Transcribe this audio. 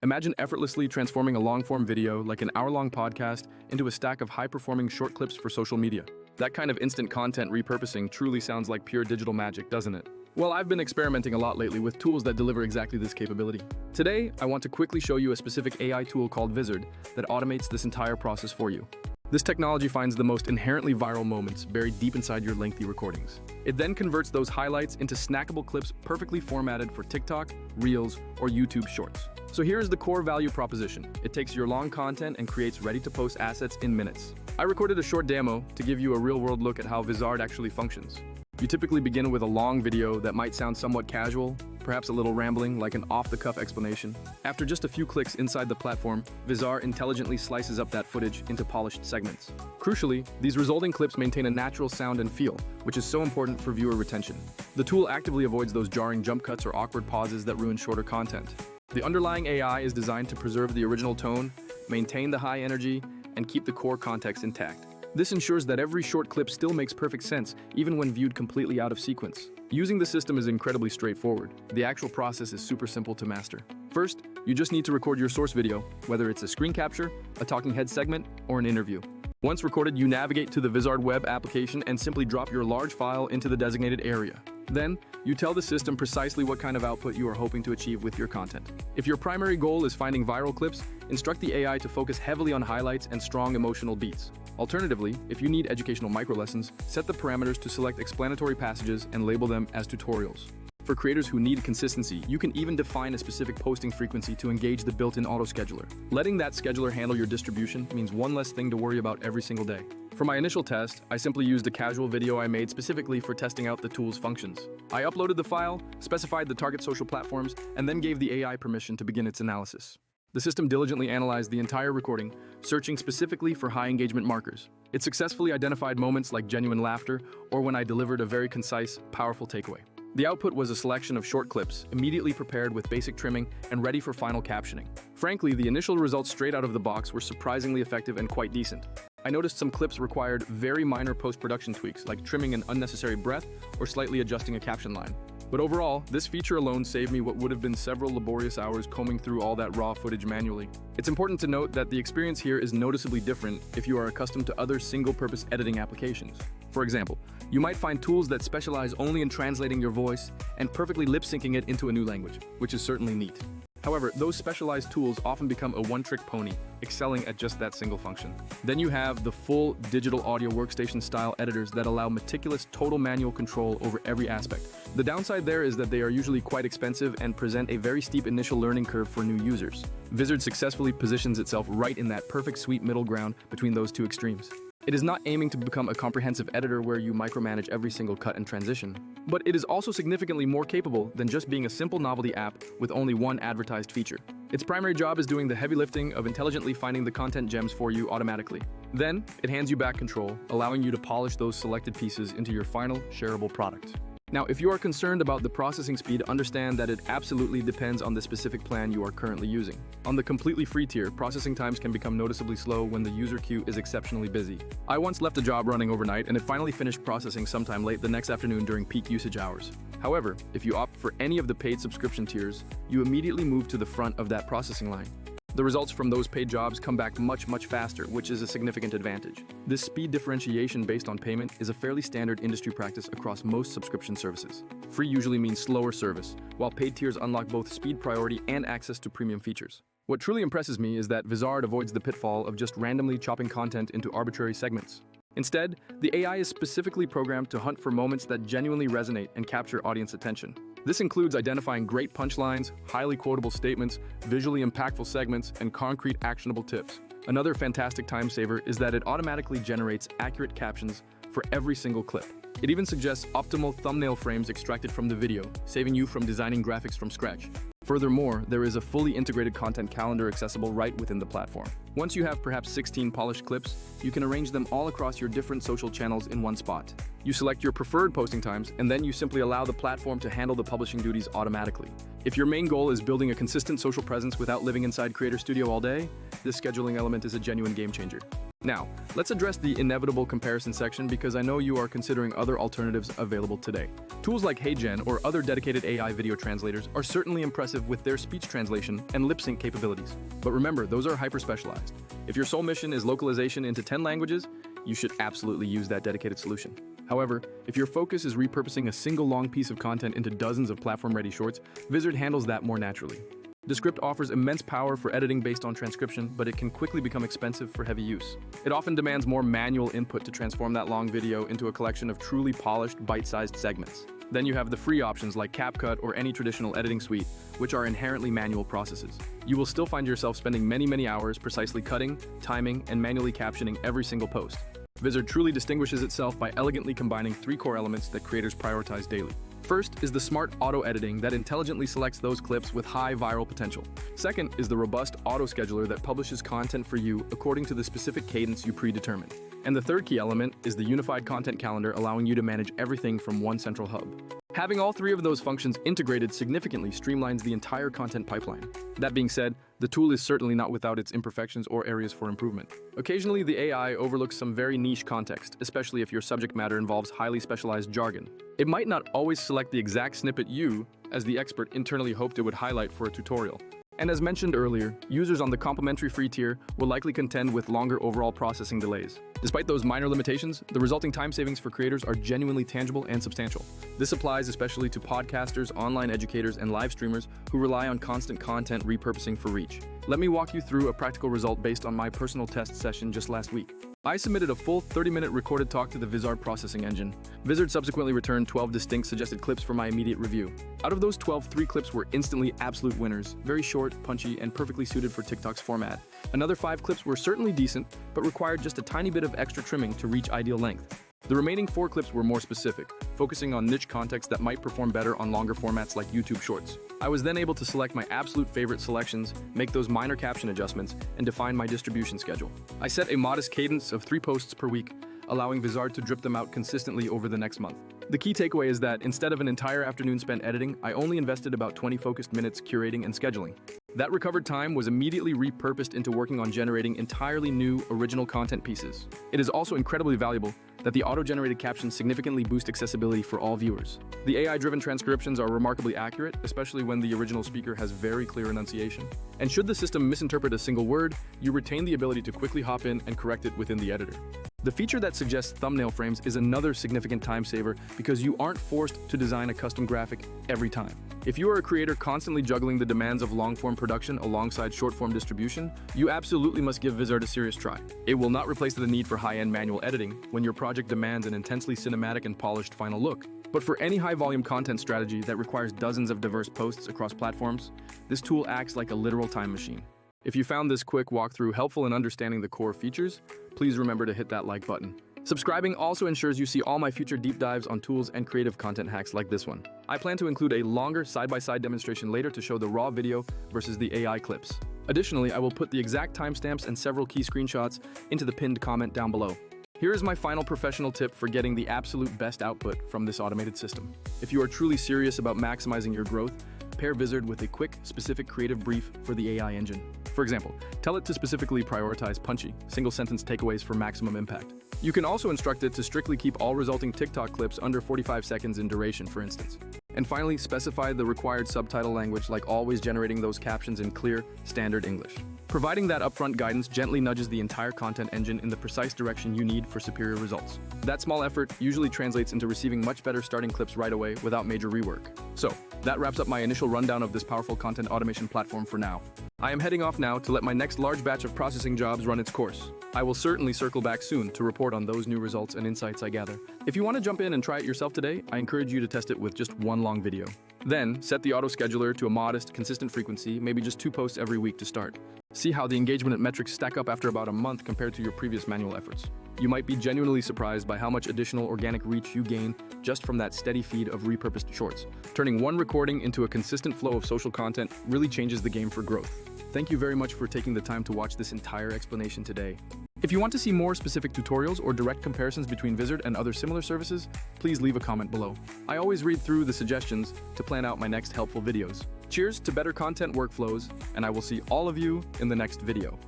Imagine effortlessly transforming a long-form video, like an hour-long podcast, into a stack of high-performing short clips for social media. That kind of instant content repurposing truly sounds like pure digital magic, doesn't it? Well, I've been experimenting a lot lately with tools that deliver exactly this capability. Today, I want to quickly show you a specific AI tool called Vizard that automates this entire process for you. This technology finds the most inherently viral moments buried deep inside your lengthy recordings. It then converts those highlights into snackable clips perfectly formatted for TikTok, Reels, or YouTube Shorts. So here's the core value proposition. It takes your long content and creates ready-to-post assets in minutes. I recorded a short demo to give you a real-world look at how Vizard actually functions. You typically begin with a long video that might sound somewhat casual, perhaps a little rambling, like an off-the-cuff explanation. After just a few clicks inside the platform, Vizard intelligently slices up that footage into polished segments. Crucially, these resulting clips maintain a natural sound and feel, which is so important for viewer retention. The tool actively avoids those jarring jump cuts or awkward pauses that ruin shorter content. The underlying AI is designed to preserve the original tone, maintain the high energy, and keep the core context intact. This ensures that every short clip still makes perfect sense, even when viewed completely out of sequence. Using the system is incredibly straightforward. The actual process is super simple to master. First, you just need to record your source video, whether it's a screen capture, a talking head segment, or an interview. Once recorded, you navigate to the Vizard web application and simply drop your large file into the designated area. Then, you tell the system precisely what kind of output you are hoping to achieve with your content. If your primary goal is finding viral clips, instruct the AI to focus heavily on highlights and strong emotional beats. Alternatively, if you need educational microlessons, set the parameters to select explanatory passages and label them as tutorials. For creators who need consistency, you can even define a specific posting frequency to engage the built-in auto-scheduler. Letting that scheduler handle your distribution means one less thing to worry about every single day. For my initial test, I simply used a casual video I made specifically for testing out the tool's functions. I uploaded the file, specified the target social platforms, and then gave the AI permission to begin its analysis. The system diligently analyzed the entire recording, searching specifically for high engagement markers. It successfully identified moments like genuine laughter or when I delivered a very concise, powerful takeaway. The output was a selection of short clips, immediately prepared with basic trimming and ready for final captioning. Frankly, the initial results straight out of the box were surprisingly effective and quite decent. I noticed some clips required very minor post-production tweaks, like trimming an unnecessary breath or slightly adjusting a caption line. But overall, this feature alone saved me what would have been several laborious hours combing through all that raw footage manually. It's important to note that the experience here is noticeably different if you are accustomed to other single-purpose editing applications. For example, you might find tools that specialize only in translating your voice and perfectly lip-syncing it into a new language, which is certainly neat. However, those specialized tools often become a one-trick pony, excelling at just that single function. Then you have the full digital audio workstation-style editors that allow meticulous total manual control over every aspect. The downside there is that they are usually quite expensive and present a very steep initial learning curve for new users. Vizard successfully positions itself right in that perfect sweet middle ground between those two extremes. It is not aiming to become a comprehensive editor where you micromanage every single cut and transition, but it is also significantly more capable than just being a simple novelty app with only one advertised feature. Its primary job is doing the heavy lifting of intelligently finding the content gems for you automatically. Then, it hands you back control, allowing you to polish those selected pieces into your final, shareable product. Now, if you are concerned about the processing speed, understand that it absolutely depends on the specific plan you are currently using. On the completely free tier, processing times can become noticeably slow when the user queue is exceptionally busy. I once left a job running overnight and it finally finished processing sometime late the next afternoon during peak usage hours. However, if you opt for any of the paid subscription tiers, you immediately move to the front of that processing line. The results from those paid jobs come back much faster, which is a significant advantage. This speed differentiation based on payment is a fairly standard industry practice across most subscription services. Free usually means slower service, while paid tiers unlock both speed priority and access to premium features. What truly impresses me is that Vizard avoids the pitfall of just randomly chopping content into arbitrary segments. Instead, the AI is specifically programmed to hunt for moments that genuinely resonate and capture audience attention. This includes identifying great punchlines, highly quotable statements, visually impactful segments, and concrete actionable tips. Another fantastic time saver is that it automatically generates accurate captions for every single clip. It even suggests optimal thumbnail frames extracted from the video, saving you from designing graphics from scratch. Furthermore, there is a fully integrated content calendar accessible right within the platform. Once you have perhaps 16 polished clips, you can arrange them all across your different social channels in one spot. You select your preferred posting times, and then you simply allow the platform to handle the publishing duties automatically. If your main goal is building a consistent social presence without living inside Creator Studio all day, this scheduling element is a genuine game changer. Now, let's address the inevitable comparison section because I know you are considering other alternatives available today. Tools like HeyGen or other dedicated AI video translators are certainly impressive with their speech translation and lip sync capabilities. But remember, those are hyper-specialized. If your sole mission is localization into 10 languages, you should absolutely use that dedicated solution. However, if your focus is repurposing a single long piece of content into dozens of platform-ready shorts, Vizard handles that more naturally. Descript offers immense power for editing based on transcription, but it can quickly become expensive for heavy use. It often demands more manual input to transform that long video into a collection of truly polished, bite-sized segments. Then you have the free options like CapCut or any traditional editing suite, which are inherently manual processes. You will still find yourself spending many hours precisely cutting, timing, and manually captioning every single post. Vizard truly distinguishes itself by elegantly combining three core elements that creators prioritize daily. First is the smart auto-editing that intelligently selects those clips with high viral potential. Second is the robust auto-scheduler that publishes content for you according to the specific cadence you predetermined. And the third key element is the unified content calendar, allowing you to manage everything from one central hub. Having all three of those functions integrated significantly streamlines the entire content pipeline. That being said, the tool is certainly not without its imperfections or areas for improvement. Occasionally, the AI overlooks some very niche context, especially if your subject matter involves highly specialized jargon. It might not always select the exact snippet you, as the expert, internally hoped it would highlight for a tutorial. And as mentioned earlier, users on the complimentary free tier will likely contend with longer overall processing delays. Despite those minor limitations, the resulting time savings for creators are genuinely tangible and substantial. This applies especially to podcasters, online educators, and live streamers who rely on constant content repurposing for reach. Let me walk you through a practical result based on my personal test session just last week. I submitted a full 30-minute recorded talk to the Vizard processing engine. Vizard subsequently returned 12 distinct suggested clips for my immediate review. Out of those 12, 3 clips were instantly absolute winners, very short, punchy, and perfectly suited for TikTok's format. Another 5 clips were certainly decent, but required just a tiny bit of extra trimming to reach ideal length. The remaining 4 clips were more specific, focusing on niche context that might perform better on longer formats like YouTube Shorts. I was then able to select my absolute favorite selections, make those minor caption adjustments, and define my distribution schedule. I set a modest cadence of 3 posts per week, allowing Vizard to drip them out consistently over the next month. The key takeaway is that instead of an entire afternoon spent editing, I only invested about 20 focused minutes curating and scheduling. That recovered time was immediately repurposed into working on generating entirely new, original content pieces. It is also incredibly valuable that the auto-generated captions significantly boost accessibility for all viewers. The AI-driven transcriptions are remarkably accurate, especially when the original speaker has very clear enunciation. And should the system misinterpret a single word, you retain the ability to quickly hop in and correct it within the editor. The feature that suggests thumbnail frames is another significant time saver because you aren't forced to design a custom graphic every time. If you are a creator constantly juggling the demands of long-form production alongside short-form distribution, you absolutely must give Vizard a serious try. It will not replace the need for high-end manual editing when your project demands an intensely cinematic and polished final look. But for any high-volume content strategy that requires dozens of diverse posts across platforms, this tool acts like a literal time machine. If you found this quick walkthrough helpful in understanding the core features, please remember to hit that like button. Subscribing also ensures you see all my future deep dives on tools and creative content hacks like this one. I plan to include a longer side-by-side demonstration later to show the raw video versus the AI clips. Additionally, I will put the exact timestamps and several key screenshots into the pinned comment down below. Here is my final professional tip for getting the absolute best output from this automated system. If you are truly serious about maximizing your growth, pair Vizard with a quick, specific creative brief for the AI engine. For example, tell it to specifically prioritize punchy, single-sentence takeaways for maximum impact. You can also instruct it to strictly keep all resulting TikTok clips under 45 seconds in duration, for instance. And finally, specify the required subtitle language, like always generating those captions in clear, standard English. Providing that upfront guidance gently nudges the entire content engine in the precise direction you need for superior results. That small effort usually translates into receiving much better starting clips right away without major rework. So, that wraps up my initial rundown of this powerful content automation platform for now. I am heading off now to let my next large batch of processing jobs run its course. I will certainly circle back soon to report on those new results and insights I gather. If you want to jump in and try it yourself today, I encourage you to test it with just one long video. Then, set the auto-scheduler to a modest, consistent frequency, maybe just 2 posts every week to start. See how the engagement metrics stack up after about a month compared to your previous manual efforts. You might be genuinely surprised by how much additional organic reach you gain just from that steady feed of repurposed shorts. Turning one recording into a consistent flow of social content really changes the game for growth. Thank you very much for taking the time to watch this entire explanation today. If you want to see more specific tutorials or direct comparisons between Vizard and other similar services, please leave a comment below. I always read through the suggestions to plan out my next helpful videos. Cheers to better content workflows, and I will see all of you in the next video.